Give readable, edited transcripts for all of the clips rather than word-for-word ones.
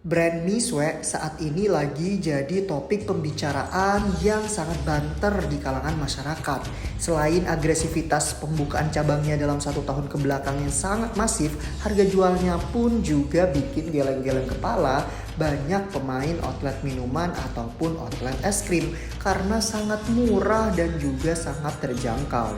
Brand Misue saat ini lagi jadi topik pembicaraan yang sangat banter di kalangan masyarakat. Selain agresivitas pembukaan cabangnya dalam 1 tahun kebelakang yang sangat masif, harga jualnya pun juga bikin geleng-geleng kepala banyak pemain outlet minuman ataupun outlet es krim karena sangat murah dan juga sangat terjangkau.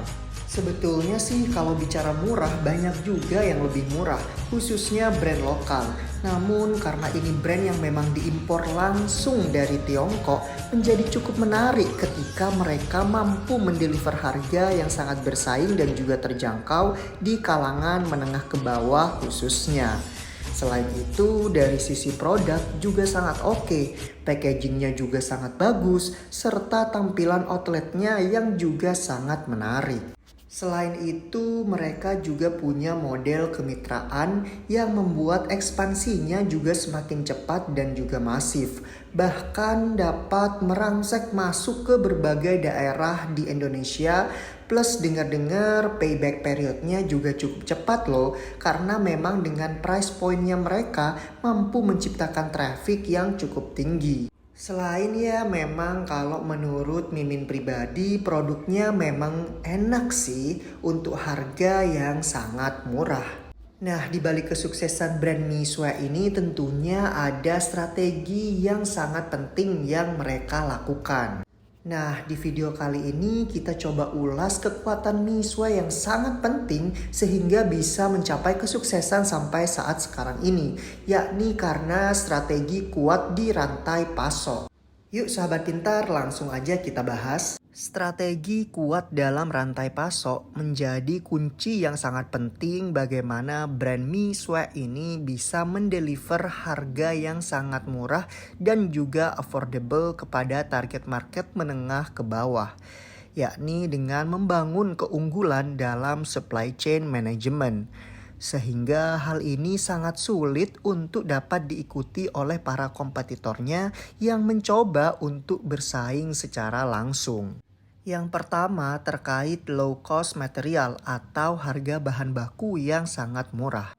Sebetulnya sih kalau bicara murah banyak juga yang lebih murah, khususnya brand lokal. Namun karena ini brand yang memang diimpor langsung dari Tiongkok, menjadi cukup menarik ketika mereka mampu mendeliver harga yang sangat bersaing dan juga terjangkau di kalangan menengah ke bawah khususnya. Selain itu, dari sisi produk juga sangat oke, packagingnya juga sangat bagus, serta tampilan outletnya yang juga sangat menarik. Selain itu, mereka juga punya model kemitraan yang membuat ekspansinya juga semakin cepat dan juga masif. Bahkan dapat merangsek masuk ke berbagai daerah di Indonesia. Plus dengar-dengar payback periodnya juga cukup cepat loh. Karena memang dengan price pointnya mereka mampu menciptakan traffic yang cukup tinggi. Selain ya memang kalau menurut Mimin pribadi produknya memang enak sih untuk harga yang sangat murah. Nah, di balik kesuksesan brand Misue ini tentunya ada strategi yang sangat penting yang mereka lakukan. Nah, di video kali ini kita coba ulas kekuatan Misue yang sangat penting sehingga bisa mencapai kesuksesan sampai saat sekarang ini, yakni karena strategi kuat di rantai pasok. Yuk sahabat pintar, langsung aja kita bahas. Strategi kuat dalam rantai pasok menjadi kunci yang sangat penting bagaimana brand Misue ini bisa mendeliver harga yang sangat murah dan juga affordable kepada target market menengah ke bawah, yakni dengan membangun keunggulan dalam supply chain management. Sehingga hal ini sangat sulit untuk dapat diikuti oleh para kompetitornya yang mencoba untuk bersaing secara langsung. Yang pertama terkait low cost material atau harga bahan baku yang sangat murah.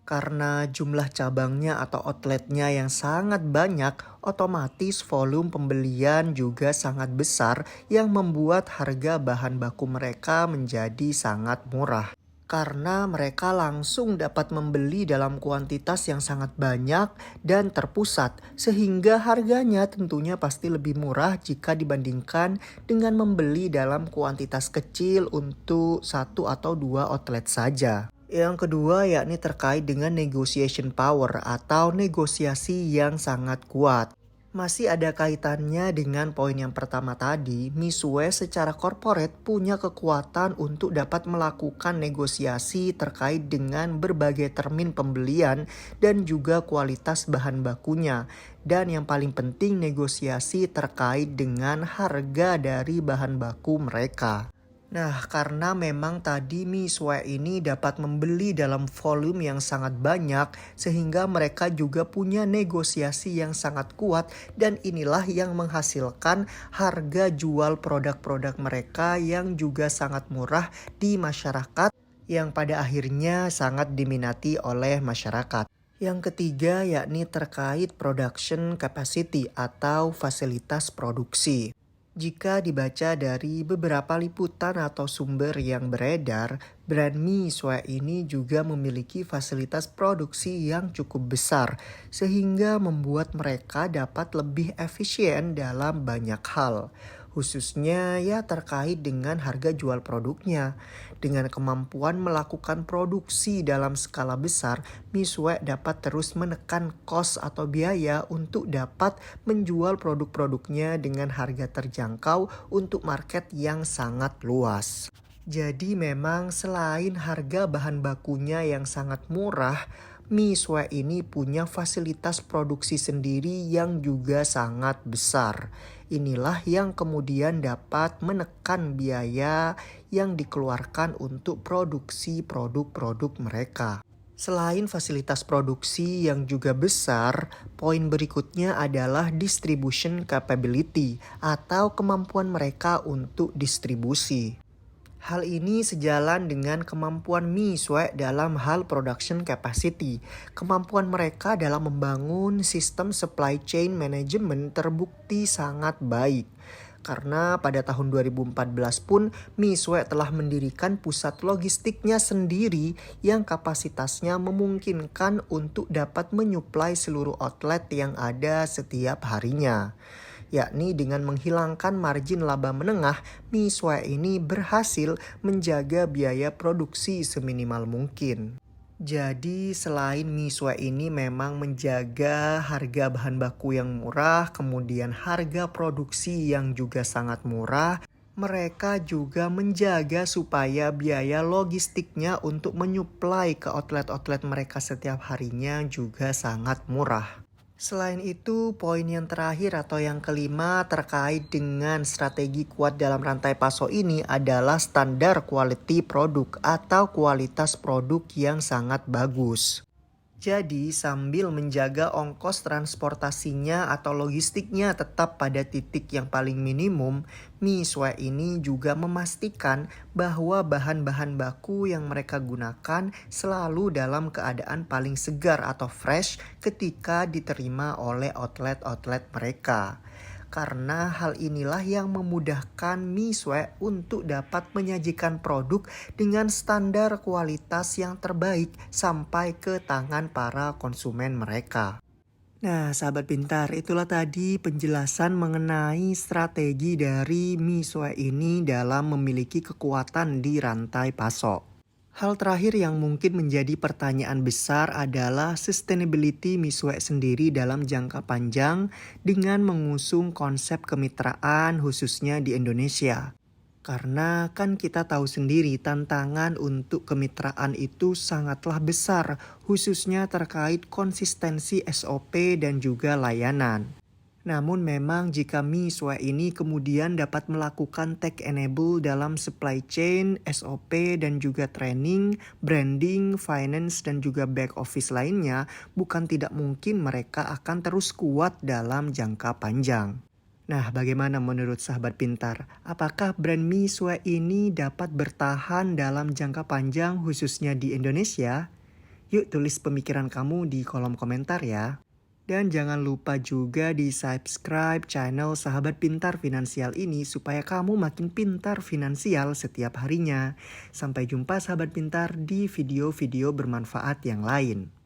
Karena jumlah cabangnya atau outletnya yang sangat banyak, otomatis volume pembelian juga sangat besar yang membuat harga bahan baku mereka menjadi sangat murah. Karena mereka langsung dapat membeli dalam kuantitas yang sangat banyak dan terpusat, sehingga harganya tentunya pasti lebih murah jika dibandingkan dengan membeli dalam kuantitas kecil untuk 1 atau 2 outlet saja. Yang kedua yakni terkait dengan negotiation power atau negosiasi yang sangat kuat. Masih ada kaitannya dengan poin yang pertama tadi, Misue secara corporate punya kekuatan untuk dapat melakukan negosiasi terkait dengan berbagai termin pembelian dan juga kualitas bahan bakunya. Dan yang paling penting negosiasi terkait dengan harga dari bahan baku mereka. Nah, karena memang tadi Misue ini dapat membeli dalam volume yang sangat banyak sehingga mereka juga punya negosiasi yang sangat kuat dan inilah yang menghasilkan harga jual produk-produk mereka yang juga sangat murah di masyarakat yang pada akhirnya sangat diminati oleh masyarakat. Yang ketiga yakni terkait production capacity atau fasilitas produksi. Jika dibaca dari beberapa liputan atau sumber yang beredar, brand Misue ini juga memiliki fasilitas produksi yang cukup besar, sehingga membuat mereka dapat lebih efisien dalam banyak hal. Khususnya ya terkait dengan harga jual produknya. Dengan kemampuan melakukan produksi dalam skala besar, Misue dapat terus menekan kos atau biaya untuk dapat menjual produk-produknya dengan harga terjangkau untuk market yang sangat luas. Jadi memang selain harga bahan bakunya yang sangat murah, Misue ini punya fasilitas produksi sendiri yang juga sangat besar. Inilah yang kemudian dapat menekan biaya yang dikeluarkan untuk produksi produk-produk mereka. Selain fasilitas produksi yang juga besar, poin berikutnya adalah distribution capability atau kemampuan mereka untuk distribusi. Hal ini sejalan dengan kemampuan Misue dalam hal production capacity. Kemampuan mereka dalam membangun sistem supply chain management terbukti sangat baik. Karena pada tahun 2014 pun Misue telah mendirikan pusat logistiknya sendiri yang kapasitasnya memungkinkan untuk dapat menyuplai seluruh outlet yang ada setiap harinya. Yakni dengan menghilangkan margin laba menengah, Misue ini berhasil menjaga biaya produksi seminimal mungkin. Jadi selain Misue ini memang menjaga harga bahan baku yang murah, kemudian harga produksi yang juga sangat murah, mereka juga menjaga supaya biaya logistiknya untuk menyuplai ke outlet-outlet mereka setiap harinya juga sangat murah. Selain itu, poin yang terakhir atau yang kelima terkait dengan strategi kuat dalam rantai pasok ini adalah standar quality produk atau kualitas produk yang sangat bagus. Jadi sambil menjaga ongkos transportasinya atau logistiknya tetap pada titik yang paling minimum, Misue ini juga memastikan bahwa bahan-bahan baku yang mereka gunakan selalu dalam keadaan paling segar atau fresh ketika diterima oleh outlet-outlet mereka. Karena hal inilah yang memudahkan Misue untuk dapat menyajikan produk dengan standar kualitas yang terbaik sampai ke tangan para konsumen mereka. Nah, sahabat pintar, itulah tadi penjelasan mengenai strategi dari Misue ini dalam memiliki kekuatan di rantai pasok. Hal terakhir yang mungkin menjadi pertanyaan besar adalah sustainability Misue sendiri dalam jangka panjang dengan mengusung konsep kemitraan khususnya di Indonesia. Karena kan kita tahu sendiri tantangan untuk kemitraan itu sangatlah besar, khususnya terkait konsistensi SOP dan juga layanan. Namun memang jika Misue ini kemudian dapat melakukan tech enable dalam supply chain, SOP dan juga training, branding, finance dan juga back office lainnya, bukan tidak mungkin mereka akan terus kuat dalam jangka panjang. Nah, bagaimana menurut sahabat pintar? Apakah brand Misue ini dapat bertahan dalam jangka panjang khususnya di Indonesia? Yuk tulis pemikiran kamu di kolom komentar ya. Dan jangan lupa juga di subscribe channel Sahabat Pintar Finansial ini supaya kamu makin pintar finansial setiap harinya. Sampai jumpa sahabat pintar di video-video bermanfaat yang lain.